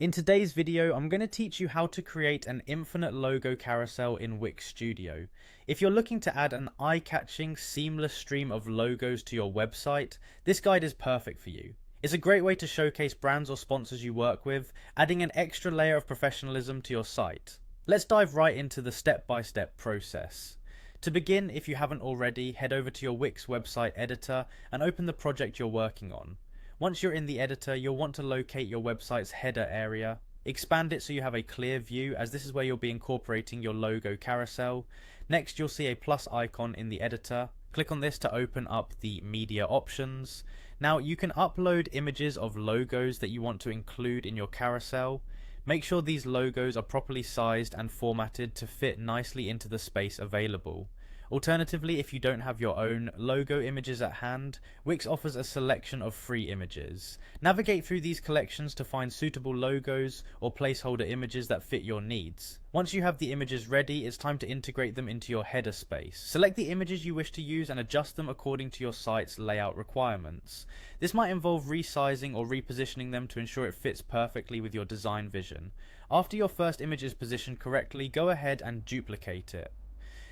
In today's video, I'm going to teach you how to create an infinite logo carousel in Wix Studio. If you're looking to add an eye-catching, seamless stream of logos to your website, this guide is perfect for you. It's a great way to showcase brands or sponsors you work with, adding an extra layer of professionalism to your site. Let's dive right into the step-by-step process. To begin, if you haven't already, head over to your Wix website editor and open the project you're working on. Once you're in the editor, you'll want to locate your website's header area. Expand it so you have a clear view, as this is where you'll be incorporating your logo carousel. Next, you'll see a plus icon in the editor. Click on this to open up the media options. Now, you can upload images of logos that you want to include in your carousel. Make sure these logos are properly sized and formatted to fit nicely into the space available. Alternatively, if you don't have your own logo images at hand, Wix offers a selection of free images. Navigate through these collections to find suitable logos or placeholder images that fit your needs. Once you have the images ready, it's time to integrate them into your header space. Select the images you wish to use and adjust them according to your site's layout requirements. This might involve resizing or repositioning them to ensure it fits perfectly with your design vision. After your first image is positioned correctly, go ahead and duplicate it.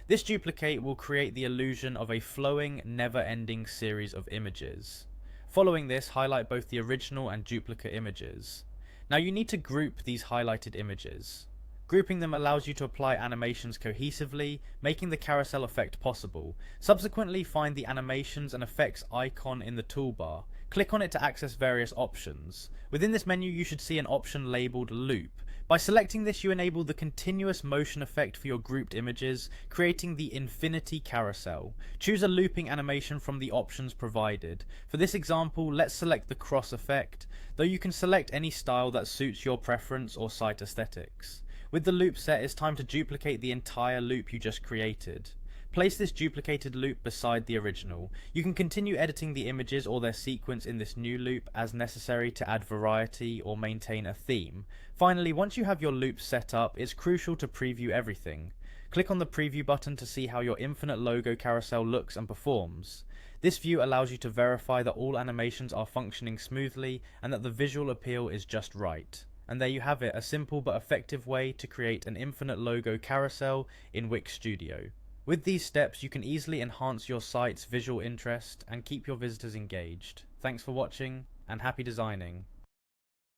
This duplicate will create the illusion of a flowing, never-ending series of images. Following this, highlight both the original and duplicate images. Now you need to group these highlighted images. Grouping them allows you to apply animations cohesively, making the carousel effect possible. Subsequently, find the animations and effects icon in the toolbar. Click on it to access various options. Within this menu, you should see an option labeled Loop. By selecting this, you enable the continuous motion effect for your grouped images, creating the infinity carousel. Choose a looping animation from the options provided. For this example, let's select the cross effect, though you can select any style that suits your preference or site aesthetics. With the loop set, it's time to duplicate the entire loop you just created. Place this duplicated loop beside the original. You can continue editing the images or their sequence in this new loop as necessary to add variety or maintain a theme. Finally, once you have your loop set up, it's crucial to preview everything. Click on the preview button to see how your infinite logo carousel looks and performs. This view allows you to verify that all animations are functioning smoothly and that the visual appeal is just right. And there you have it, a simple but effective way to create an infinite logo carousel in Wix Studio. With these steps, you can easily enhance your site's visual interest and keep your visitors engaged. Thanks for watching, and happy designing.